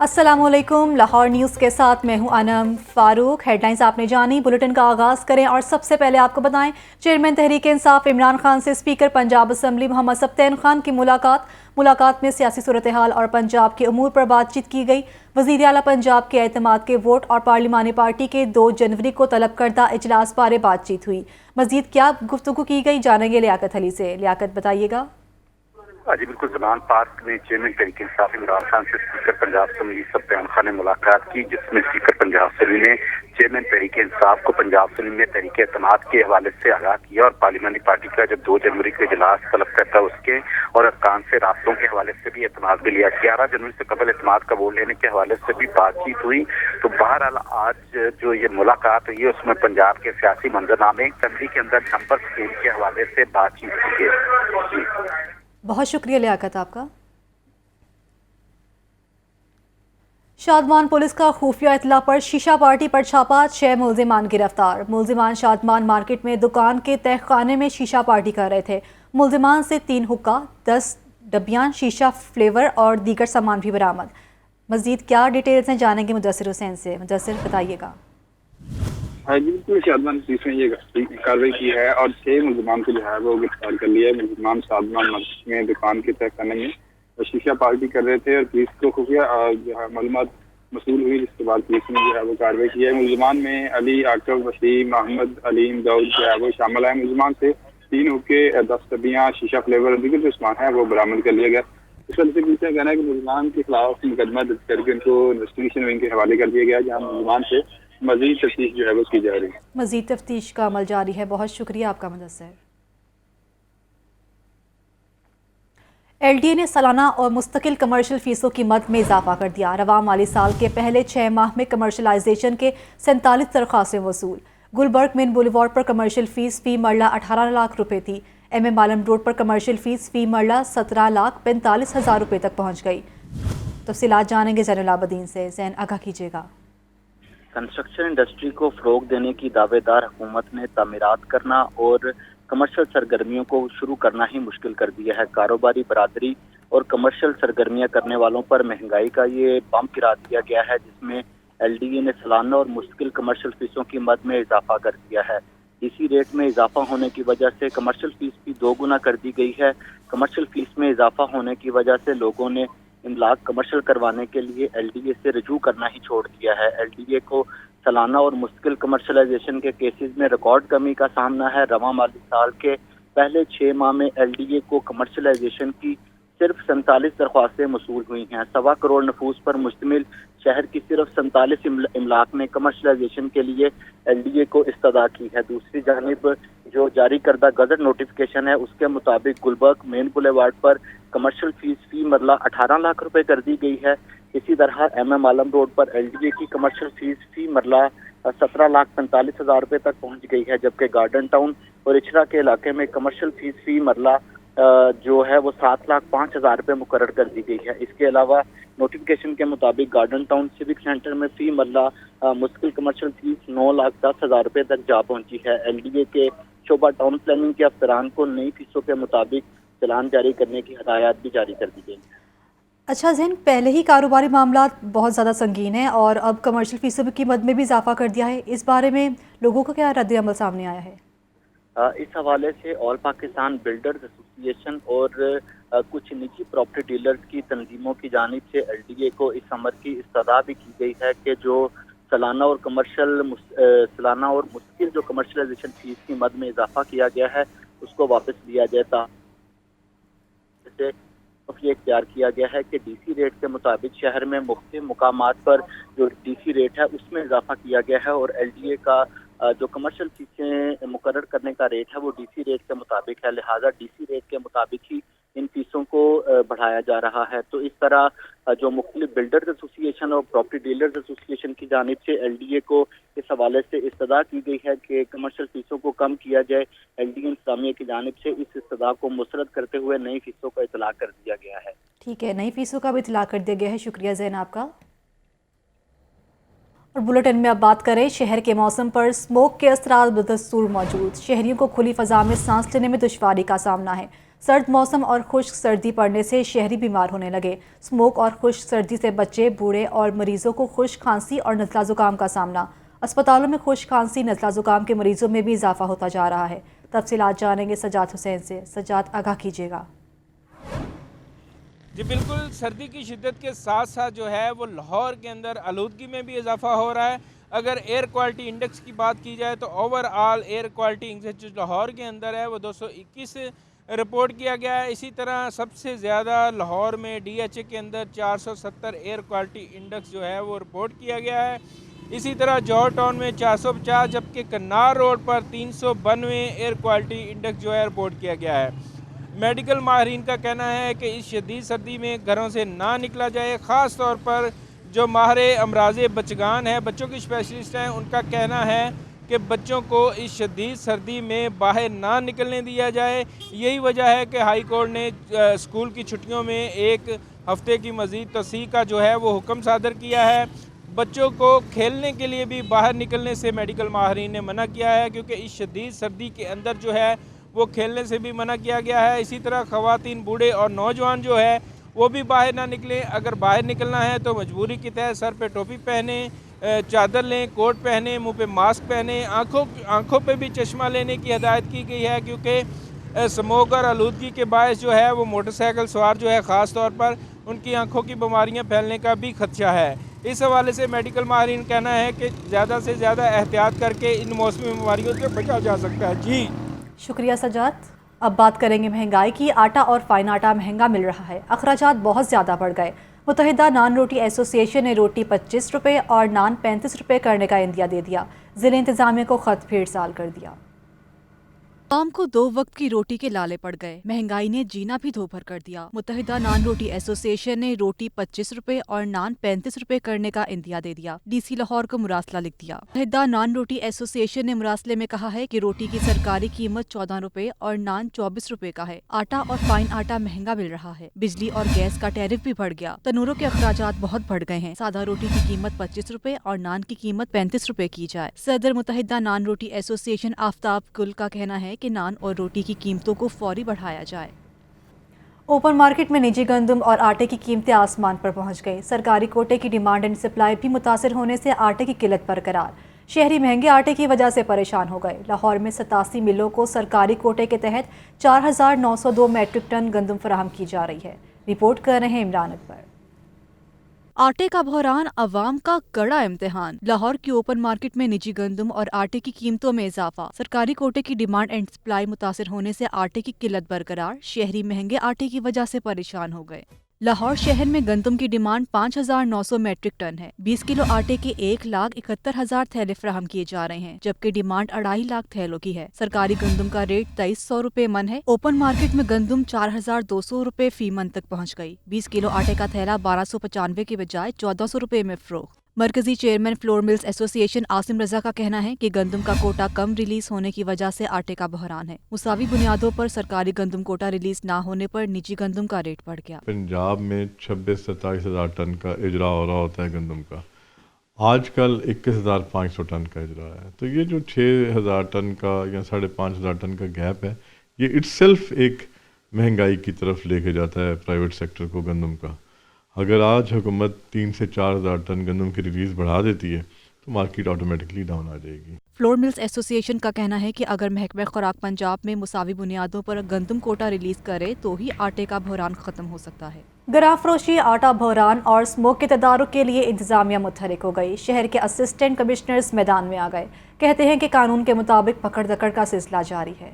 अस्सलाम वालेकुम। लाहौर न्यूज़ के साथ मैं हूं अनम फारूक। हेडलाइंस आपने जानी, बुलेटिन का आगाज़ करें और सबसे पहले आपको बताएं चेयरमैन तहरीक इंसाफ इमरान खान से स्पीकर पंजाब असम्बली मोहम्मद सब्तैन खान की मुलाकात में सियासी सूरत हाल और पंजाब के अमूर पर बातचीत की गई। वज़ीर आला पंजाब के एतमाद के वोट और पार्लिमानी पार्टी के 2 जनवरी को तलब करदा इजलास बारे बातचीत हुई। मज़ीद क्या गुफ्तगू की गई, जानेंगे लियाकत अली से। लियाकत बताइएगा। जी बिल्कुल, जमान पार्क में चेयरमैन तहरीक इंसाफ इमरान खान से स्पीकर पंजाब असम्बली सब्तैन खान ने मुलाकात की, जिसमें स्पीकर पंजाब असम्बली ने चेयरमैन तहरीक इंसाफ को पंजाब असम्बली में तहरीक एतमाद के हवाले से आगाह किया और पार्लिमानी पार्टी का जब 2 जनवरी को इजलास तलब करता है उसके और अरकान से राब्तों के हवाले से भी एतमाद भी लिया। 11 जनवरी से कबल एतमाद का वोट लेने के हवाले से भी बातचीत हुई। तो बहरहाल आज जो ये मुलाकात हुई है उसमें पंजाब के सियासी मंजरनामे, असम्बली के अंदर जंपर स्कीम के हवाले से बातचीत की गई। बहुत शुक्रिया लियाकत आपका। शादमान पुलिस का खुफिया इतला पर शीशा पार्टी पर छापा, 6 मुल्जिमान गिरफ्तार। मुल्जिमान शादमान मार्केट में दुकान के तहखाने में शीशा पार्टी कर रहे थे। मुल्जिमान से 3 हुक्का, 10 डब्बियां शीशा फ्लेवर और दीगर सामान भी बरामद। मजीद क्या डिटेल्स हैं, जानेंगे मुदस्सिर हुसैन से। मुदस्सिर बताइएगा। हाँ जी बिल्कुल, शादमान पुलिस ने ये कार्रवाई की है और 6 मुल्जिमान को जो है वो गिरफ्तार कर लिया है। मुल्जिमान शादमान मार्केट में दुकान के तहखाने में शीशा पार्टी कर रहे थे और पुलिस को खुफिया जो है मालूमात मसूल हुई, जिसके बाद पुलिस ने जो है वो कार्रवाई की है। मुल्जिमान में अली, आकब, वसीम, मोहम्मद, अलीम, दाऊद जो है वो शामिल है। मुल्जिमान से 3 हुक्के, 10 डब्बियाँ शीशा फ्लेवर और दीगर जो सामान है वो बरामद कर लिया गया। इस वजह से पुलिस का कहना है कि मुल्जिमान के खिलाफ मुकदमा दर्ज करके उनको इन्वेस्टिगेशन विंग के हवाले कर दिया गया, जहाँ मुल्जिमान से मजीद तफ्तीश जो है वो की जा रही है। मजीद तफ्तीश का अमल जारी है। बहुत शुक्रिया आपका मुदस्सिर। LDA ने सालाना और मुस्तकिल कमर्शियल फीसों की मद में इजाफा कर दिया। रवां माली साल के पहले 6 माह में कमर्शलाइजेशन के 47 दरख्वास्तें वसूल। गुलबर्ग मेन बुलेवार्ड पर कमर्शियल फीस फी मरला 18 लाख रुपए थी। MM आलम रोड पर कमर्शियल फीस फी मरला 17,45,000 रुपए तक पहुंच गई। तफसीलात जानेंगे ज़ैनुल आबदीन से। ज़ैन, आगाह कीजिएगा। कंस्ट्रक्शन इंडस्ट्री को फ़रोग देने की दावेदार हुकूमत ने तामीरात करना और कमर्शियल सरगर्मियों को शुरू करना ही मुश्किल कर दिया है। कारोबारी बरादरी और कमर्शियल सरगर्मियां करने वालों पर महंगाई का ये बम गिरा दिया गया है, जिसमें LDA ने सालाना और मुस्तकिल कमर्शियल फीसों की मद में इजाफा कर दिया है। DC रेट में इजाफा होने की वजह से कमर्शियल फीस भी 2 गुना कर दी गई है। कमर्शियल फीस में इजाफा होने की वजह से लोगों ने इमलाक कमर्शियल करवाने के लिए LDA से रजू करना ही छोड़ दिया है। LDA को सालाना और मुस्तकिल कमर्शलाइजेशन के केसेस में रिकॉर्ड कमी का सामना है। रवां माली साल के पहले 6 माह में LDA को कमर्शलाइजेशन की सिर्फ 47 दरख्वास्तें मसूल हुई हैं। 1.25 करोड़ नफूस पर मुश्तमिल शहर की सिर्फ 47 इमलाक ने कमर्शलाइजेशन के लिए LDA को इस्तदा की है। दूसरी जानिब जो जारी करदा गजट नोटिफिकेशन है उसके मुताबिक गुलबर्ग मेन बुलेवार्ड पर कमर्शियल फीस फी मरला 18 लाख रुपए कर दी गई है। इसी तरह MM आलम रोड पर LDA की कमर्शियल फीस फी मरला 17,45,000 रुपए तक पहुंच गई है, जबकि गार्डन टाउन और इचरा के इलाके में कमर्शियल फीस फी मरला जो है वो 7,05,000 रुपए मुकर्रर कर दी गई है। इसके अलावा नोटिफिकेशन के मुताबिक गार्डन टाउन सिविक सेंटर में फी मरला मुश्किल कमर्शियल फीस 9,10,000 रुपए तक जा पहुंची है। LDA के शोबा टाउन प्लानिंग के अफसरान को नई फीसों के मुताबिक चलान जारी करने की हदायत भी जारी कर दी गई है। अच्छा ज़ैन, पहले ही कारोबारी मामला बहुत ज़्यादा संगीन है और अब कमर्शियल फीसों की मद में भी इजाफा कर दिया है। इस बारे में लोगों का क्या रद्द अमल सामने आया है? इस हवाले से ऑल पाकिस्तान बिल्डर्स एसोसिएशन और कुछ निजी प्रॉपर्टी डीलर्स की तंजीमों की जानिब से LDA को इस अमर की इस्तदा भी की गई है कि जो सालाना और मुश्किल जो कमर्शलाइजेशन फीस की मद में इजाफा किया गया है उसको वापस लिया जाए। ये इख्तियार किया गया है कि DC रेट के मुताबिक शहर में मुख्तलिफ मुकामात पर जो DC रेट है उसमें इजाफा किया गया है और LDA का जो कमर्शियल फीसें मुकर्रर करने का रेट है वो DC रेट के मुताबिक है, लिहाजा DC रेट के मुताबिक ही इन फीसों को बढ़ाया जा रहा है। तो इस तरह जो मुख्तलिफ बिल्डर्स एसोसिएशन और प्रॉपर्टी डीलर्स एसोसिएशन की जानिब से LDA को इस हवाले से इस्तदा की गई है कि कमर्शियल फीसों को कम किया जाए। LDA इंतजामिया की जानिब से इस इस्तदा को मुस्तरद करते हुए नई फीसों का इतला कर दिया गया है। ठीक है, नई फीसों का भी इतला कर दिया गया है। शुक्रिया ज़ैन आपका। और बुलेटिन में अब बात करें शहर के मौसम पर। स्मोक के असरात बदस्तूर मौजूद, शहरियों को खुली फजा में सांस लेने में दुश्वारी का सामना है। سرد موسم اور خشک سردی پڑنے سے شہری بیمار ہونے لگے۔ اسموک اور خشک سردی سے بچے، بوڑھے اور مریضوں کو خشک کھانسی اور نزلہ زکام کا سامنا۔ اسپتالوں میں خشک کھانسی، نزلہ زکام کے مریضوں میں بھی اضافہ ہوتا جا رہا ہے۔ تفصیلات جانیں گے سجاد حسین سے۔ سجاد، آگاہ کیجیے گا۔ جی بالکل، سردی کی شدت کے ساتھ ساتھ جو ہے وہ لاہور کے اندر آلودگی میں بھی اضافہ ہو رہا ہے۔ اگر ایئر کوالٹی انڈیکس کی بات کی جائے تو over all air quality index جو لاہور کے اندر ہے وہ 221 رپورٹ کیا گیا ہے۔ اسی طرح سب سے زیادہ لاہور میں ڈی ایچ اے کے اندر 470 ایئر کوالٹی انڈیکس جو ہے وہ رپورٹ کیا گیا ہے۔ اسی طرح جوہر ٹاؤن میں 450، جبکہ کنار روڈ پر 392 ایئر کوالٹی انڈیکس جو ہے رپورٹ کیا گیا ہے۔ میڈیکل ماہرین کا کہنا ہے کہ اس شدید سردی میں گھروں سے نہ نکلا جائے۔ خاص طور پر جو ماہر امراض بچگان ہیں، بچوں کی اسپیشلسٹ ہیں، ان کا کہنا ہے کہ بچوں کو اس شدید سردی میں باہر نہ نکلنے دیا جائے۔ یہی وجہ ہے کہ ہائی کورٹ نے اسکول کی چھٹیوں میں 1 ہفتے کی مزید توسیع کا جو ہے وہ حکم صادر کیا ہے۔ بچوں کو کھیلنے کے لیے بھی باہر نکلنے سے میڈیکل ماہرین نے منع کیا ہے، کیونکہ اس شدید سردی کے اندر جو ہے وہ کھیلنے سے بھی منع کیا گیا ہے۔ اسی طرح خواتین، بوڑھے اور نوجوان جو ہے وہ بھی باہر نہ نکلیں۔ اگر باہر نکلنا ہے تو مجبوری کے تحت سر پہ ٹوپی پہنیں، چادر لیں، کوٹ پہنیں، منہ پہ ماسک پہنیں۔ آنکھوں پہ بھی چشمہ لینے کی ہدایت کی گئی ہے، کیونکہ اسموک اور آلودگی کے باعث جو ہے وہ موٹر سائیکل سوار جو ہے خاص طور پر ان کی آنکھوں کی بیماریاں پھیلنے کا بھی خدشہ ہے۔ اس حوالے سے میڈیکل ماہرین کہنا ہے کہ زیادہ سے زیادہ احتیاط کر کے ان موسمی بیماریوں سے بچا جا سکتا ہے۔ جی شکریہ سجاد۔ اب بات کریں گے مہنگائی کی۔ آٹا اور فائن آٹا مہنگا مل رہا ہے، اخراجات بہت زیادہ بڑھ گئے۔ متحدہ نان روٹی ایسوسی ایشن نے روٹی 25 روپے اور نان 35 روپے کرنے کا عندیہ دے دیا۔ ضلع انتظامیہ کو خط پھیر سال کر دیا۔ عوام کو 2 وقت کی روٹی کے لالے پڑ گئے، مہنگائی نے جینا بھی دھوپھر کر دیا۔ متحدہ نان روٹی ایسوسی ایشن نے روٹی 25 روپے اور نان 35 روپے کرنے کا عندیہ دے دیا۔ ڈی سی لاہور کو مراسلہ لکھ دیا۔ متحدہ نان روٹی ایسوسی ایشن نے مراسلے میں کہا ہے کہ روٹی کی سرکاری قیمت 14 روپے اور نان 24 روپے کا ہے۔ آٹا اور فائن آٹا مہنگا مل رہا ہے۔ بجلی اور گیس کا ٹیرف بھی بڑھ گیا۔ تنوروں کے اخراجات بہت بڑھ گئے ہیں۔ سادہ روٹی کی قیمت 25 روپے اور نان کی قیمت 35 روپے کی جائے۔ صدر متحدہ نان روٹی ایسوسی ایشن آفتاب گل کا کہنا ہے کہ نان اور روٹی کی قیمتوں کو فوری بڑھایا جائے۔ اوپن مارکیٹ میں نجی گندم اور آٹے کی قیمتیں آسمان پر پہنچ گئی۔ سرکاری کوٹے کی ڈیمانڈ اینڈ سپلائی بھی متاثر ہونے سے آٹے کی قلت برقرار۔ شہری مہنگے آٹے کی وجہ سے پریشان ہو گئے۔ لاہور میں 87 ملوں کو سرکاری کوٹے کے تحت 4902 میٹرک ٹن گندم فراہم کی جا رہی ہے۔ رپورٹ کر رہے ہیں عمران اکبر۔ آٹے کا بحران عوام کا کڑا امتحان۔ لاہور کی اوپن مارکیٹ میں نجی گندم اور آٹے کی قیمتوں میں اضافہ۔ سرکاری کوٹے کی ڈیمانڈ اینڈ سپلائی متاثر ہونے سے آٹے کی قلت برقرار۔ شہری مہنگے آٹے کی وجہ سے پریشان ہو گئے۔ لاہور شہر میں گندم کی ڈیمانڈ 5900 میٹرک ٹن ہے۔ 20 کلو آٹے کے 1,71,000 تھیلے فراہم کیے جا رہے ہیں، جبکہ ڈیمانڈ 2.5 لاکھ تھیلوں کی ہے۔ سرکاری گندم کا ریٹ 2300 روپے من ہے۔ اوپن مارکیٹ میں گندم 4200 روپے فی من تک پہنچ گئی۔ 20 کلو آٹے کا تھیلا 1295 کے بجائے 1400 روپے میں فروخت۔ مرکزی چیئرمین فلور ملز ایسوسی ایشن عاصم رضا کا کہنا ہے کہ گندم کا کوٹا کم ریلیز ہونے کی وجہ سے آٹے کا بحران ہے۔ مساوی بنیادوں پر سرکاری گندم کوٹا ریلیز نہ ہونے پر نجی گندم کا ریٹ بڑھ گیا۔ پنجاب میں 26-27 ہزار ٹن کا اجرا ہو رہا ہوتا ہے گندم کا، آج کل 21,500 ٹن کا اجرا ہے۔ تو یہ جو 6,000 ٹن کا یا 5,500 ٹن کا گیپ ہے، یہ اٹ سیلف ایک مہنگائی کی طرف لے کے جاتا ہے پرائیویٹ سیکٹر کو گندم کا۔ اگر آج حکومت 3 سے 4 ہزار ٹن گندم کی ریلیز بڑھا دیتی ہے تو مارکیٹ آٹومیٹکلی ڈاؤن آ جائے گی۔ فلور ملز ایسوسی ایشن کا کہنا ہے کہ اگر محکمہ خوراک پنجاب میں مساوی بنیادوں پر گندم کوٹا ریلیز کرے تو ہی آٹے کا بحران ختم ہو سکتا ہے۔ گراں فروشی، آٹا بحران اور اسموک کے تدارک کے لیے انتظامیہ متحرک ہو گئی۔ شہر کے اسسٹنٹ کمشنرز میدان میں آ گئے، کہتے ہیں کہ قانون کے مطابق پکڑ دکڑ کا سلسلہ جاری ہے۔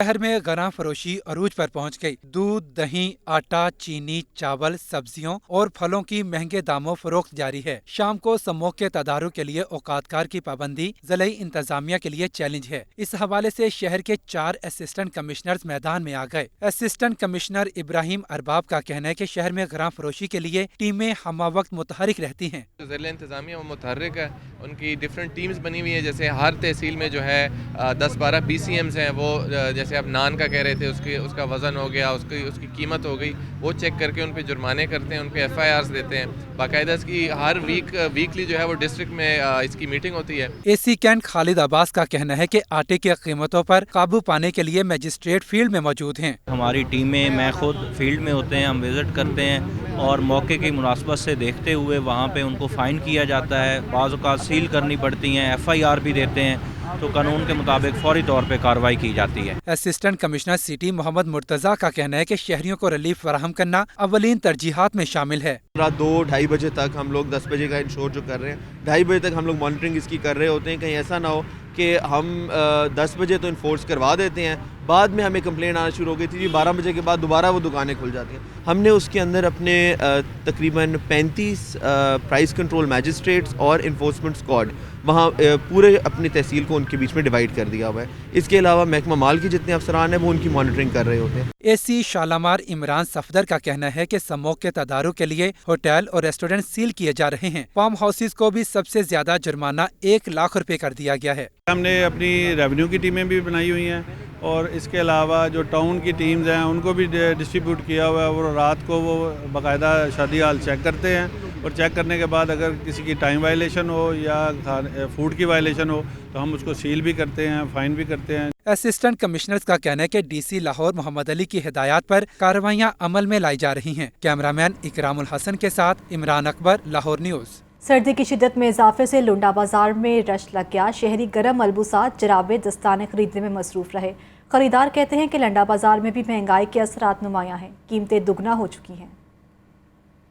شہر میں گراں فروشی عروج پر پہنچ گئی۔ دودھ، دہی، آٹا، چینی، چاول، سبزیوں اور پھلوں کی مہنگے داموں فروخت جاری ہے۔ شام کو اسموک کے تدارک کے لیے اوقات کار کی پابندی ضلعی انتظامیہ کے لیے چیلنج ہے۔ اس حوالے سے شہر کے 4 اسسٹنٹ کمشنرز میدان میں آ گئے۔ اسسٹنٹ کمشنر ابراہیم ارباب کا کہنا ہے کہ شہر میں گراں فروشی کے لیے ٹیمیں ہمہ وقت متحرک رہتی ہیں۔ ضلع انتظامیہ وہ متحرک ہے، ان کی ڈفرینٹ ٹیمز بنی ہوئی ہے، جیسے ہر تحصیل میں جو ہے 10-12 PCMs ہیں، وہ جیسے जैसे आप नान का कह रहे थे, उसका वज़न हो गया, उसकी कीमत हो गई, वो चेक करके उन पे जुर्माने करते हैं, उन पे FIRs देते हैं। बाकायदा इसकी हर वीकली जो है वो डिस्ट्रिक्ट में इसकी मीटिंग होती है। AC कैंट खालिद अब्बास का कहना है कि आटे की कीमतों पर काबू पाने के लिए मैजिस्ट्रेट फील्ड में मौजूद हैं। हमारी टीमें, मैं खुद फील्ड में होते हैं, हम विज़िट करते हैं और मौके की मुनासबत से देखते हुए वहाँ पे उनको फ़ाइन किया जाता है, बाज़ औक़ात सील करनी पड़ती हैं, FIR भी देते हैं, तो कानून के मुताबिक फौरी तौर पे कार्रवाई की जाती है। Assistant commissioner city Mohammad Murtaza का कहना है कि शहरियों को रिलीफ फराहम करना अव्वलीन तरजीहात में शामिल है। रात 2-2:30 बजे तक हम लोग 10 बजे का इंश्योर जो कर रहे हैं, 2:30 बजे तक हम लोग मॉनिटरिंग इसकी कर रहे होते हैं। कहीं ऐसा ना हो कि हम 10 बजे तो इन्फोर्स करवा देते हैं, बाद में हमें कंप्लेंट आना शुरू हो गई थी जी 12 बजे के बाद दोबारा वो दुकानें खुल जाती हैं। हमने उसके अंदर अपने तकरीबन 35 प्राइस कंट्रोल मैजिस्ट्रेट्स और इन्फोर्समेंट स्क्वाड वहाँ पूरे अपनी तहसील को उनके बीच में डिवाइड कर दिया हुआ है। इसके अलावा महकमा माल के जितने अफसरान हैं वो उनकी मॉनिटरिंग कर रहे होते हैं। AC शालामार इमरान सफदर का कहना है कि समूह के तदारुक के लिए होटल और रेस्टोरेंट सील किए जा रहे हैं। फार्म हाउसेज को भी सबसे ज्यादा जुर्माना 1 लाख रुपए कर दिया गया है। हमने अपनी रेवेन्यू की टीमें भी बनाई हुई हैं और इसके अलावा जो टाउन की टीम्स हैं उनको भी डिस्ट्रीब्यूट किया हुआ है। और रात को वो बाकायदा शादी हाल चेक करते हैं और चेक करने के बाद अगर किसी की टाइम वायलेशन हो या फूड की वायलेशन हो तो हम उसको सील भी करते हैं, फाइन भी करते हैं। असिस्टेंट कमिश्नर का कहना है कि DC लाहौर मोहम्मद अली की हिदायत पर कार्रवाइयाँ अमल में लाई जा रही हैं। कैमरामैन इकरामुल हसन के साथ इमरान अकबर, लाहौर न्यूज़। सर्दी की शिद्दत में इजाफे से लुंडा बाजार में रश लग गया। शहरी गर्म मलबूसात, जराबे, दस्ताने खरीदने में मसरूफ रहे। खरीदार कहते हैं कि लंडा बाजार में भी महंगाई के असरात नुमायां हैं, कीमतें दुगना हो चुकी हैं।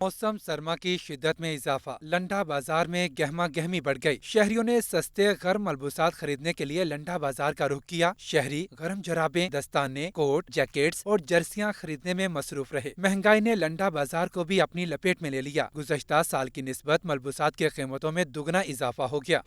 मौसम सरमा की शिद्दत में इजाफा, लंडा बाजार में गहमा गहमी बढ़ गई। शहरियों ने सस्ते गर्म मलबूसात खरीदने के लिए लंडा बाजार का रुख किया। शहरी गर्म जराबें, दस्ताने, कोट, जैकेट्स और जर्सियां खरीदने में मसरूफ रहे। महंगाई ने लंडा बाजार को भी अपनी लपेट में ले लिया। गुज़श्ता साल की निस्बत मलबूसात की कीमतों में दुगना इजाफा हो गया।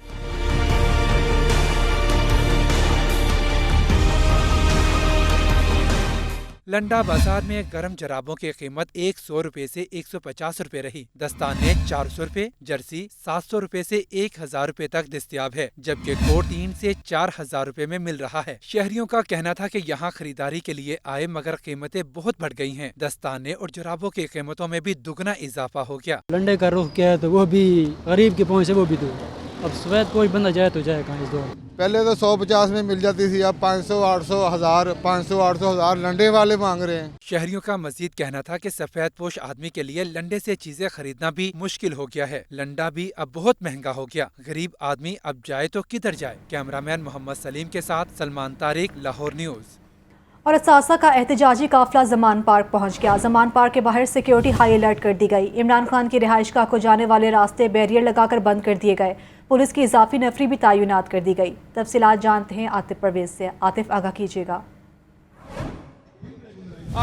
लंडा बाजार में गर्म जराबों की कीमत 100 रुपए से 150 रुपए रही। दस्ताने 400 रुपए, जर्सी 700 रुपए से 1000 रुपए तक दस्तयाब है, जबकि कोट 3 से 4000 रुपए में मिल रहा है। शहरियों का कहना था कि यहाँ खरीदारी के लिए आए मगर कीमतें बहुत बढ़ गई हैं। दस्ताने और जराबों की कीमतों में भी दुगना इजाफा हो गया। लंडे का रुख किया है तो वो भी गरीब की पहुँच है, वो भी दूर। अब सफेद कोई बंदा जाए तो जाए कहाँ इस दौर। पहले तो 150 में मिल जाती थी, अब 500, 800, 1000, 500, 800, 1000 लंडे वाले मांग रहे हैं। शहरियों का मजीद कहना था कि सफेद पोश आदमी के लिए लंडे से चीजें खरीदना भी मुश्किल हो गया है। लंडा भी अब बहुत महंगा हो गया। गरीब आदमी अब जाए तो किधर जाए। कैमरामैन मोहम्मद सलीम के साथ सलमान तारिक, लाहौर न्यूज़। और असासा का एहतजाजी काफिला जमान पार्क पहुंच गया। जमान पार्क के बाहर सिक्योरिटी हाई अलर्ट कर दी गई। इमरान खान की रिहाइशगाह को जाने वाले रास्ते बैरियर लगाकर बंद कर दिए गए। पुलिस की इजाफी नफरी भी तैनात कर दी गई। तफसीलात जानते हैं आतिफ परवेज से। आतिफ, आगाह कीजिएगा।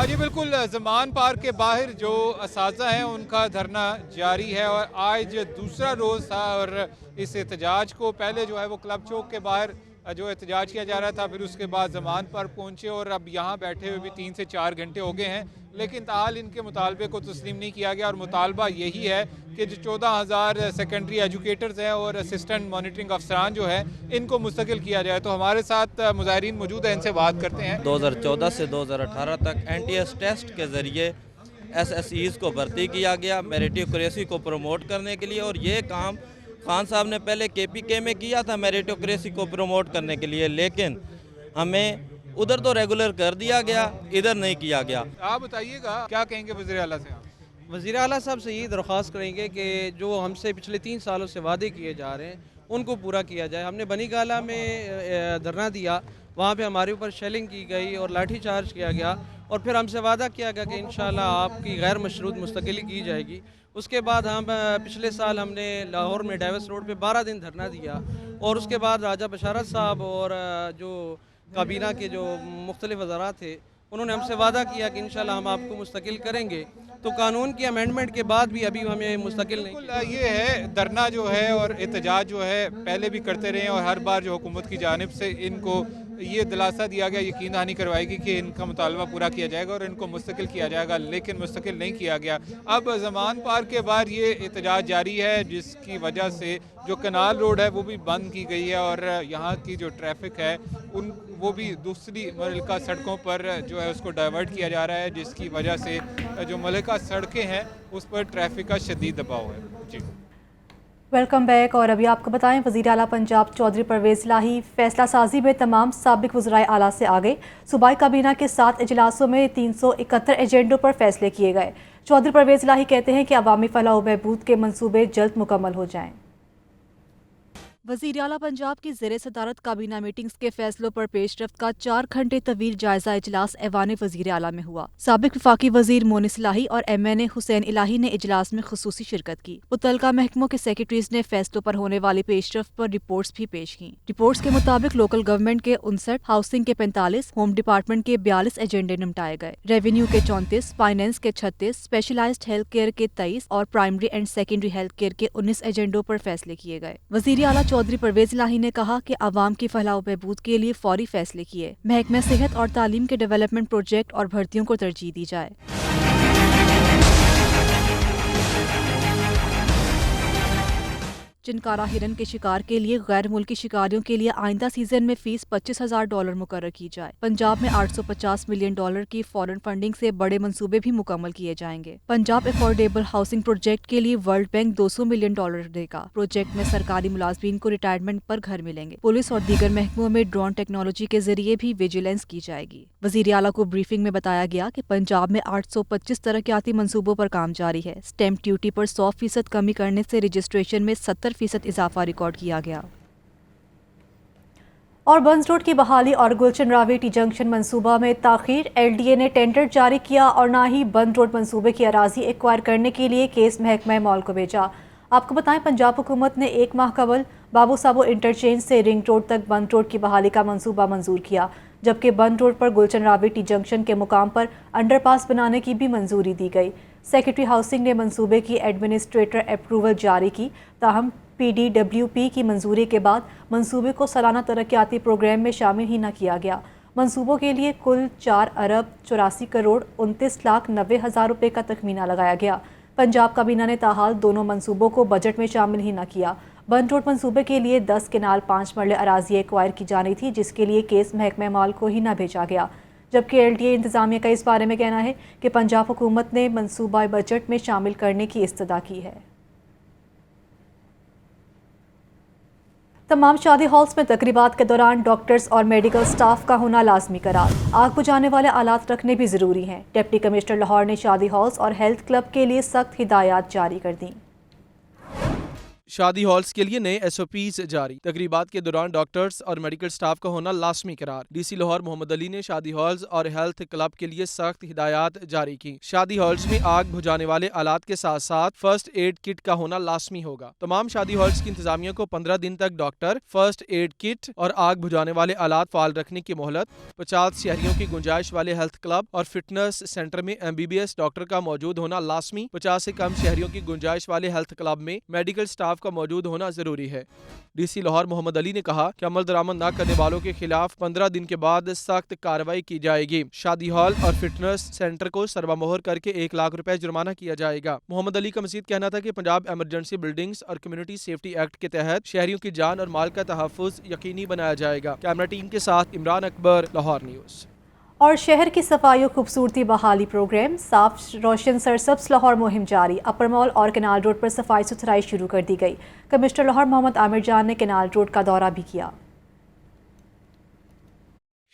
जी बिल्कुल, जमान पार्क के बाहर जो असातिज़ा हैं उनका धरना जारी है और आज दूसरा रोज़ था। और इस एहतजाज को पहले जो है वो क्लब चौक के बाहर जो एहतजाज किया जा रहा था, फिर उसके बाद जमान पार्क पहुंचे और अब यहाँ बैठे हुए भी 3 से 4 घंटे हो गए हैं, लेकिन ताहाल इनके मुतालबे को तस्लीम नहीं किया गया। और मुतालबा यही है कि जो 14,000 सेकेंडरी एजुकेटर्स हैं और असिस्टेंट मॉनिटरिंग अफसरान जो है इनको मुस्तकिल किया जाए। तो हमारे साथ मुजाहिरीन मौजूद हैं, इनसे बात करते हैं। 2014 से 2018 तक NTS टेस्ट के ज़रिए SSEs को भर्ती किया गया मेरिटोक्रेसी को प्रमोट करने के लिए, और ये काम खान साहब ने पहले KPK में किया था मेरिटोक्रेसी को प्रमोट करने के लिए, लेकिन हमें उधर तो रेगुलर कर दिया गया, इधर नहीं किया गया। आप बताइएगा क्या कहेंगे वज़ीर आला से? वज़ीर आला साहब से यही दरख्वास्त करेंगे कि जो हमसे पिछले 3 सालों से वादे किए जा रहे हैं उनको पूरा किया जाए। हमने बनी गाला में धरना दिया, वहाँ पे हमारे ऊपर शेलिंग की गई और लाठी चार्ज किया गया, और फिर हमसे वादा किया गया कि इंशाल्लाह आपकी गैर मशरूत मुस्तकिली की जाएगी। उसके बाद हम पिछले साल हमने लाहौर में डाइवर्स रोड पे 12 दिन धरना दिया, और उसके बाद राजा बशारत साहब और जो काबीना के जो मुख्तलिफ वज़ारात थे उन्होंने हमसे वादा किया कि इंशाल्लाह हम आपको मुस्तकिल करेंगे। तो कानून की अमेंडमेंट के बाद भी अभी हमें मुस्तकिल नहीं। ये है धरना जो है और एहतजाज जो है पहले भी करते रहे, और हर बार जो हुकूमत की जानिब से इनको ये दिलासा दिया गया, यकीन दहानी करवाएगी कि इनका मुतालबा पूरा किया जाएगा और इनको मुस्तकिल किया जाएगा, लेकिन मुस्तकिल नहीं किया गया। अब जमान पार्क के बाहर ये एहतजाज जारी है, जिसकी वजह से जो कनाल रोड है वो भी बंद की गई है, और यहाँ की जो ट्रैफिक है वो भी दूसरी मुल्का सड़कों पर जो है उसको डाइवर्ट किया जा रहा है, जिसकी वजह से जो मुल्का सड़कें हैं उस पर ट्रैफिक का शदीद दबाव है। जी वेलकम बैक। और अभी आपको बताएं, वज़ीर आला पंजाब चौधरी परवेज़ इलाही फैसला साजी में तमाम साबिक वज़राए आला से आगे। सूबाई काबीना के 7 इजलासों में 371 एजेंडों पर फैसले किए गए। चौधरी परवेज़ इलाही कहते हैं कि अवामी फलाह व बहबूद के मंसूबे जल्द मुकम्मल हो जाएं। वज़ीर आला पंजाब की ज़ेर सदारत काबीना मीटिंग्स के फैसलों पर पेशरफ्त का 4 घंटे तवील जायजा इजलास ऐवान वज़ीर आला में हुआ। साबिक वफाकी वज़ीर मोनिस इलाही और MNA हुसैन इलाही ने इजलास में खुसूसी शिरकत की। मुतल्लिका महकमों के सेक्रेटरीज ने फैसलों पर होने वाली पेशरफ्त पर रिपोर्ट्स भी पेश की। रिपोर्ट्स के मुताबिक लोकल गवर्नमेंट के 59, हाउसिंग के 45, होम डिपार्टमेंट के 42 एजेंडे निपटाए गए। रेवेन्यू के 34, फाइनेंस के 36, स्पेशलाइज्ड हेल्थ केयर के 23 और primary and secondary health care के 19 एजेंडों पर फैसले किए गए। वज़ीर आला चौधरी परवेज़ इलाही ने कहा कि आवाम की फलाह व बहबूद के लिए फौरी फैसले किए। महकमे सेहत और तालीम के डेवलपमेंट प्रोजेक्ट और भर्तियों को तरजीह दी जाए। चिनकारा हिरन के शिकार के लिए गैर मुल्की शिकारियों के लिए आइंदा सीजन में फीस $25,000 मुकर्रर की जाए। पंजाब में $850 मिलियन की फॉरेन फंडिंग से बड़े मंसूबे भी मुकम्मल किए जाएंगे। पंजाब अफोर्डेबल हाउसिंग प्रोजेक्ट के लिए वर्ल्ड बैंक $200 मिलियन देगा। प्रोजेक्ट में सरकारी मुलाजमीन को रिटायरमेंट पर घर मिलेंगे। पुलिस और दीगर महकमों में ड्रोन टेक्नोलॉजी के जरिए भी विजिलेंस की जाएगी। वज़ीर आला को ब्रीफिंग में बताया गया कि पंजाब में 825 तरक्याती मंसूबों पर काम जारी है। स्टैंप ड्यूटी पर 100% कमी करने से रजिस्ट्रेशन में 70% इजाफा रिकॉर्ड किया गया। और बंस रोड की बहाली और गुलशन रावी टी जंक्शन मंसूबा में ताखीर। LDA ने टेंडर जारी किया और ना ही बंद रोड मंसूबे की अराजी एक्वायर करने के लिए केस महकमा मॉल को भेजा। आपको बताएं, पंजाब हुकूमत ने 1 माह कबल बाबू साबो इंटरचेंज से रिंग रोड तक बंद रोड की बहाली का मंसूबा मंजूर किया, जबकि बंद रोड पर गुलशन रावी टी जंक्शन के मुकाम पर अंडरपास बनाने की भी मंजूरी दी गई। सेक्रेटरी हाउसिंग ने मंसूबे की एडमिनिस्ट्रेटर अप्रूवल जारी की, ताहम PDWP की मंजूरी के बाद मंसूबे को सालाना तरक्याती प्रोग्राम में शामिल ही न किया गया। मंसूबों के लिए कुल 4 अरब 84 करोड़ 29,90,000 रुपये का तखमीना लगाया गया। पंजाब काबीना ने ताहाल दोनों मंसूबों को बजट में शामिल ही न किया। बंद रोड मंसूबे के लिए 10 केनाल 5 मरले अराजी एक्वायर की जानी थी, जिसके लिए केस महकमा माल को ही न भेजा गया, जबकि LDA इंतजामिया का इस बारे में कहना है कि पंजाब हुकूमत ने मंसूबा बजट में शामिल करने की इस्तदा की है। तमाम शादी हॉल्स में तकरीबात के दौरान डॉक्टर्स और मेडिकल स्टाफ का होना लाजमी करार। आग बुझाने वाले आलात रखने भी ज़रूरी हैं। डिप्टी कमिश्नर लाहौर ने शादी हॉल्स और हेल्थ क्लब के लिए सख्त हिदायत जारी कर दी। शादी हॉल्स के लिए नए SOPs जारी। तकरीबात के दौरान डॉक्टर्स और मेडिकल स्टाफ का होना लाजमी करार। DC लाहौर मोहम्मद अली ने शादी हॉल्स और हेल्थ क्लब के लिए सख्त हिदायत जारी की। शादी हॉल्स में आग बुझाने वाले आलात के साथ साथ फर्स्ट एड किट का होना लाजमी होगा। तमाम शादी हॉल्स की इंतजामिया को 15 दिन तक डॉक्टर, फर्स्ट एड किट और आग बुझाने वाले आलात फाल रखने की मोहलत। 50 शहरियों की गुंजाइश वाले हेल्थ क्लब और फिटनेस सेंटर में MBBS डॉक्टर का मौजूद होना लाजमी। 50 से कम शहरियों की गुंजाइश वाले हेल्थ क्लब में मेडिकल स्टाफ का मौजूद होना जरूरी है। DC लाहौर मोहम्मद अली ने कहा कि अमल दरामद न करने वालों के खिलाफ 15 दिन के बाद सख्त कार्रवाई की जाएगी। शादी हॉल और फिटनेस सेंटर को सरबामोहर करके 1 लाख रुपए जुर्माना किया जाएगा। मोहम्मद अली का मजीद कहना था कि पंजाब एमरजेंसी बिल्डिंग्स और कम्युनिटी सेफ्टी एक्ट के तहत शहरियों की जान और माल का तहफ्फुज यकीनी बनाया जाएगा। कैमरा टीम के साथ इमरान अकबर, लाहौर न्यूज़। और शहर की सफाई और खूबसूरती बहाली प्रोग्राम साफ रोशन सरसब्स लाहौर मुहिम जारी। अपर मॉल और केनाल रोड पर सफाई सुथराई शुरू कर दी गई। कमिश्नर लाहौर मोहम्मद आमिर जान ने केनाल रोड का दौरा भी किया।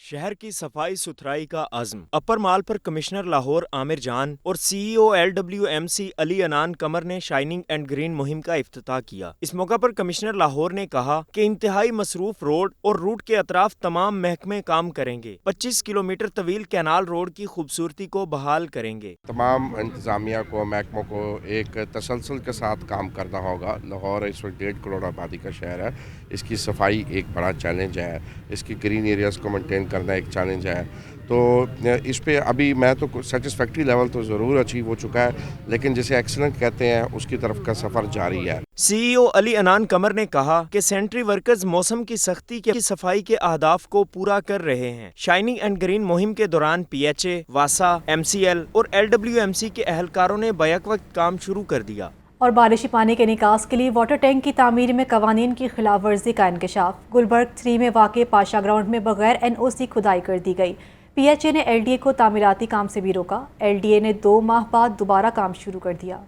शहर की सफाई सुथराई का अज़्म। अपर माल पर कमिश्नर लाहौर आमिर जान और CEO LWMC अली अनान कमर ने शाइनिंग एंड ग्रीन मुहिम का इफ्तिताह किया। इस मौका पर कमिश्नर लाहौर ने कहा कि इंतहाई मसरूफ रोड और रूट के अतराफ तमाम महकमे काम करेंगे। 25 किलोमीटर तवील कैनाल रोड की खूबसूरती को बहाल करेंगे। तमाम इंतजामिया को, महकमों को एक तसलसल के साथ काम करना होगा। लाहौर इस वक्त 1.5 करोड़ आबादी का शहर है। इसकी सफाई एक बड़ा चैलेंज है। इसकी ग्रीन एरियाज़ को मेंटेन करना एक चैलेंज है। तो इस पे अभी मैं तो सेटिस्फैक्ट्री लेवल तो ज़रूर अचीव हो चुका है, लेकिन जिसे एक्सीलेंट कहते हैं उसकी तरफ का सफ़र जारी है। CEO अली अनान कमर ने कहा कि सेंट्री वर्कर्स मौसम की सख्ती की सफाई के अहदाफ को पूरा कर रहे हैं। शाइनिंग एंड ग्रीन मुहिम के दौरान PHA, वासा, MCL और LWMC के अहलकारों ने बैक वक्त काम शुरू कर दिया। اور بارشی پانی کے نکاس کے لیے واٹر ٹینک کی تعمیر میں قوانین کی خلاف ورزی کا انکشاف۔ گلبرگ 3 میں واقع پاشا گراؤنڈ میں بغیر NOC کھدائی کر دی گئی۔ PHA نے LDA کو تعمیراتی کام سے بھی روکا۔ LDA نے 2 ماہ بعد دوبارہ کام شروع کر دیا۔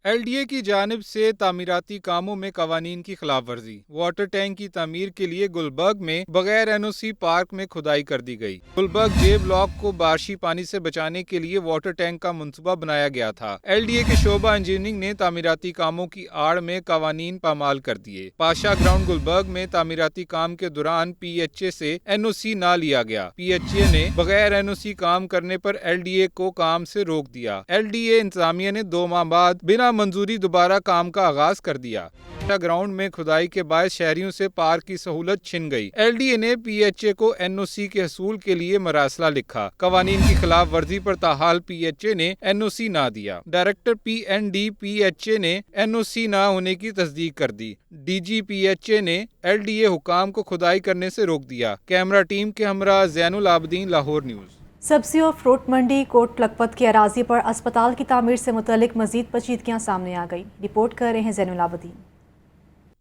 LDA کی جانب سے تعمیراتی کاموں میں قوانین کی خلاف ورزی۔ واٹر ٹینک کی تعمیر کے لیے گلبرگ میں بغیر NOC پارک میں کھدائی کر دی گئی۔ گلبرگ J بلاک کو بارشی پانی سے بچانے کے لیے واٹر ٹینک کا منصوبہ بنایا گیا تھا۔ LDA کے شعبہ انجینئرنگ نے تعمیراتی کاموں کی آڑ میں قوانین پامال کر دیے۔ پاشا گراؤنڈ گلبرگ میں تعمیراتی کام کے دوران PHA سے NOC نہ لیا گیا۔ PHA نے بغیر NOC کام کرنے پر LDA کو کام سے روک دیا۔ LDA انتظامیہ نے 2 ماہ بعد بنا منظوری دوبارہ کام کا آغاز کر دیا۔ گراؤنڈ میں کھدائی کے باعث شہریوں سے پارک کی سہولت چھن گئی۔ LDA نے PHA کو NOC کے حصول کے لیے مراسلہ لکھا۔ قوانین کی خلاف ورزی پر تاحال PHA نے NOC نہ دیا۔ ڈائریکٹر PND PHA نے NOC نہ ہونے کی تصدیق کر دی۔ DG PHA نے LDA حکام کو کھدائی کرنے سے روک دیا۔ کیمرہ ٹیم کے ہمراہ زین العابدین، لاہور نیوز۔ سبزی اور فروٹ منڈی کوٹ لکھپت کی اراضی پر اسپتال کی تعمیر سے متعلق مزید پیچیدگیاں سامنے آ گئی۔ رپورٹ کر رہے ہیں زین العابدین۔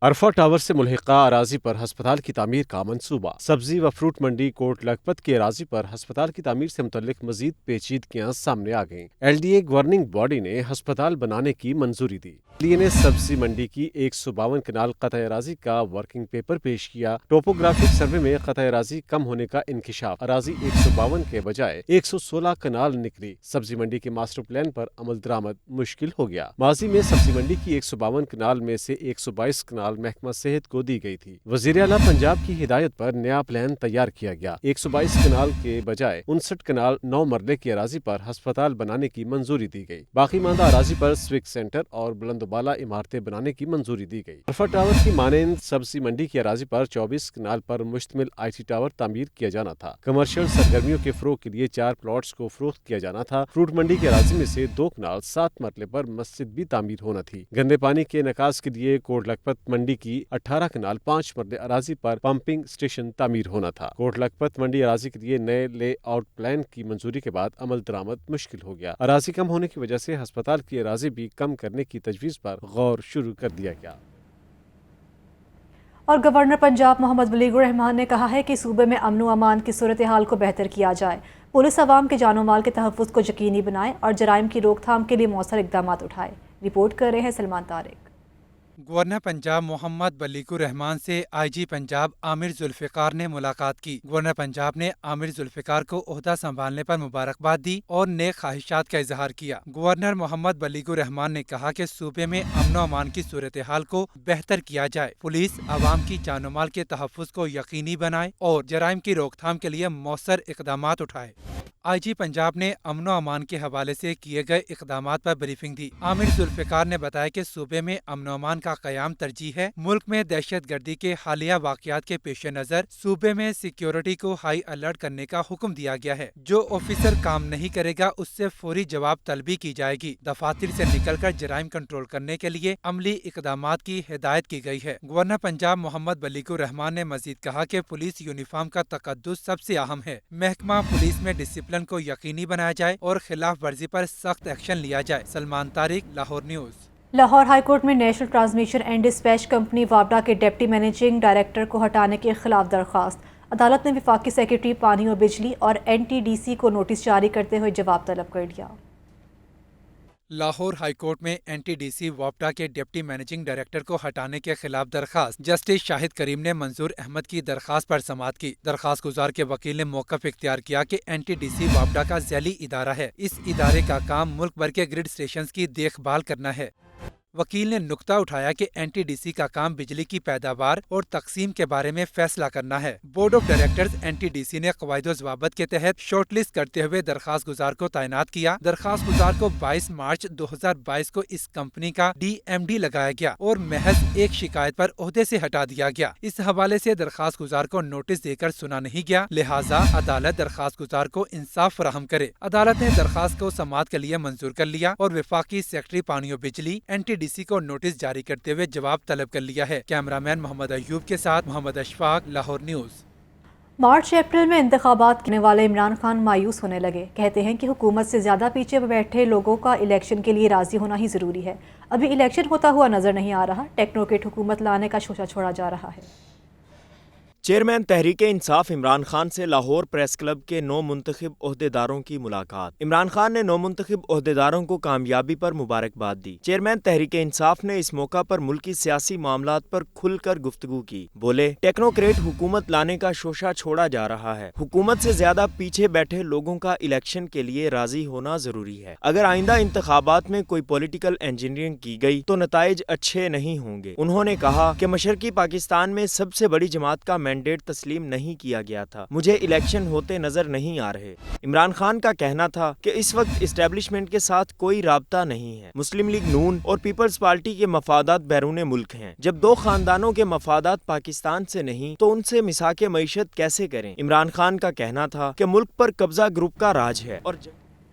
عرفہ ٹاور سے ملحقہ اراضی پر ہسپتال کی تعمیر کا منصوبہ۔ سبزی و فروٹ منڈی کوٹ لکھپت کی اراضی پر ہسپتال کی تعمیر سے متعلق مزید پیچیدگیاں سامنے آ گئیں۔ LDA گورننگ باڈی نے ہسپتال بنانے کی منظوری دی۔ LDA نے سبزی منڈی کی 152 کنال قطع اراضی کا ورکنگ پیپر پیش کیا۔ ٹوپوگرافک سروے میں قطع اراضی کم ہونے کا انکشاف۔ اراضی 152 کے بجائے 116 کنال نکلی۔ سبزی منڈی کے ماسٹر پلان پر عمل درآمد مشکل ہو گیا۔ ماضی میں سبزی منڈی کی 152 کنال میں سے 122 کنال محکمہ صحت کو دی گئی تھی۔ وزیر اعلیٰ پنجاب کی ہدایت پر نیا پلان تیار کیا گیا۔ 122 کنال کے بجائے 59 کنال 9 مرلے کی اراضی پر ہسپتال بنانے کی منظوری دی گئی۔ باقی ماندہ اراضی پر سوک سینٹر اور بلند و بالا عمارتیں بنانے کی منظوری دی گئی۔ عرفہ ٹاور کی مانند سبزی منڈی کی اراضی پر 24 کنال پر مشتمل IT ٹاور تعمیر کیا جانا تھا۔ کمرشل سرگرمیوں کے فروغ کے لیے 4 پلاٹس کو فروخت کیا جانا تھا۔ فروٹ منڈی کی اراضی میں سے 2 کنال 7 مرلے پر مسجد بھی تعمیر ہونا تھی۔ گندے پانی کے نکاس کے لیے کوٹ لکھپت منڈی کی 18 کنال 5 مرلے اراضی پر پمپنگ اسٹیشن تعمیر ہونا تھا۔ کوٹ لکھپت منڈی اراضی کے لیے نئے لے آؤٹ پلان کی منظوری کے بعد عمل درآمد مشکل ہو گیا۔ اراضی کم ہونے کی وجہ سے ہسپتال کی اراضی بھی کم کرنے کی تجویز پر غور شروع کر دیا گیا۔ اور گورنر پنجاب محمد ولیگ الرحمان نے کہا ہے کہ صوبے میں امن و امان کی صورتحال کو بہتر کیا جائے۔ پولیس عوام کے جان و مال کے تحفظ کو یقینی بنائے اور جرائم کی روک تھام کے لیے مؤثر اقدامات اٹھائے۔ رپورٹ کر رہے ہیں سلمان طارق۔ گورنر پنجاب محمد ولیگ الرحمان سے IG پنجاب عامر ذوالفقار نے ملاقات کی۔ گورنر پنجاب نے عامر ذوالفقار کو عہدہ سنبھالنے پر مبارکباد دی اور نیک خواہشات کا اظہار کیا۔ گورنر محمد ولیگ الرحمان نے کہا کہ صوبے میں امن و امان کی صورتحال کو بہتر کیا جائے، پولیس عوام کی جان و مال کے تحفظ کو یقینی بنائے اور جرائم کی روک تھام کے لیے مؤثر اقدامات اٹھائے۔ IG پنجاب نے امن و امان کے حوالے سے کیے گئے اقدامات پر بریفنگ دی۔ عامر ذوالفقار نے بتایا کہ صوبے میں امن و امان کا قیام ترجیح ہے۔ ملک میں دہشت گردی کے حالیہ واقعات کے پیش نظر صوبے میں سیکیورٹی کو ہائی الرٹ کرنے کا حکم دیا گیا ہے۔ جو آفیسر کام نہیں کرے گا اس سے فوری جواب طلبی کی جائے گی۔ دفاتر سے نکل کر جرائم کنٹرول کرنے کے لیے عملی اقدامات کی ہدایت کی گئی ہے۔ گورنر پنجاب محمد ولیگ الرحمان نے مزید کہا کہ پولیس یونیفارم کا تقدس سب سے اہم ہے۔ محکمہ پولیس میں ڈسپلن کو یقینی بنایا جائے اور خلاف ورزی پر سخت ایکشن لیا جائے۔ Salman Tariq, Lahore news. Lahore high court میں national transmission and dispatch company وابڈا کے ڈپٹی مینیجنگ ڈائریکٹر کو ہٹانے کے خلاف درخواست۔ عدالت نے وفاقی سیکرٹری پانی اور بجلی اور NTDC کو نوٹس جاری کرتے ہوئے جواب طلب کر لیا۔ لاہور ہائی کورٹ میں NTDC وابڈا کے ڈپٹی مینیجنگ ڈائریکٹر کو ہٹانے کے خلاف درخواست جسٹس شاہد کریم نے منظور احمد کی درخواست پر سماعت کی۔ درخواست گزار کے وکیل نے موقف اختیار کیا کہ NTDC وابڈا کا ذیلی ادارہ ہے۔ اس ادارے کا کام ملک بھر کے گرڈ اسٹیشنز کی دیکھ بھال کرنا ہے۔ وکیل نے نقطہ اٹھایا کہ NTDC کا کام بجلی کی پیداوار اور تقسیم کے بارے میں فیصلہ کرنا ہے۔ بورڈ آف ڈائریکٹرز NTDC نے قواعد و ضوابط کے تحت شارٹ لسٹ کرتے ہوئے درخواست گزار کو تعینات کیا۔ درخواست گزار کو 22 مارچ 2022 کو اس کمپنی کا DMD لگایا گیا اور محض ایک شکایت پر عہدے سے ہٹا دیا گیا۔ اس حوالے سے درخواست گزار کو نوٹس دے کر سنا نہیں گیا، لہٰذا عدالت درخواست گزار کو انصاف فراہم کرے۔ عدالت نے درخواست کو سماعت کے لیے منظور کر لیا اور وفاقی سیکرٹری پانی و بجلی NTDC کو نوٹس جاری کرتے ہوئے جواب طلب کر لیا ہے۔ کیمرہ مین محمد ایوب کے ساتھ محمد اشفاق، لاہور نیوز۔ मार्च अप्रैल में इंतखाबात करने वाले इमरान खान मायूस होने लगे। कहते हैं कि हुकूमत से ज़्यादा पीछे बैठे लोगों का इलेक्शन के लिए राज़ी होना ही ज़रूरी है। अभी इलेक्शन होता हुआ नज़र नहीं आ रहा। टेक्नोक्रेट हुकूमत लाने का शोशा छोड़ा जा रहा है। चेयरमैन तहरीक इंसाफ इमरान खान से लाहौर प्रेस क्लब के 9 मुंतखब ओहदेदारों की मुलाकात। इमरान खान ने 9 मुंतखब ओहदेदारों को कामयाबी पर मुबारकबाद दी। चेयरमैन तहरीक इंसाफ ने इस मौका पर मुल्की सियासी मामलात पर खुलकर गुफ्तगू की। बोले, टेक्नोक्रेट हुकूमत लाने का शोशा छोड़ा जा रहा है। हुकूमत से ज्यादा पीछे बैठे लोगों का इलेक्शन के लिए राजी होना जरूरी है। अगर आइंदा इंतखाबात में कोई पॉलिटिकल इंजीनियरिंग की गई तो नताइज अच्छे नहीं होंगे। उन्होंने कहा कि मशरकी पाकिस्तान में सबसे बड़ी जमात का मैंडेट तस्लीम नहीं किया गया था। मुझे इलेक्शन होते नजर नहीं आ रहे। इमरान खान का कहना था कि इस वक्त इस्टेब्लिशमेंट के साथ कोई राब्ता नहीं है। मुस्लिम लीग नून और पीपल्स पार्टी के मफादात बैरून मुल्क हैं। जब दो खानदानों के मफादात पाकिस्तान से नहीं तो उनसे मिसाके मईशत कैसे करें। इमरान खान का कहना था कि मुल्क पर कब्जा ग्रुप का राज है और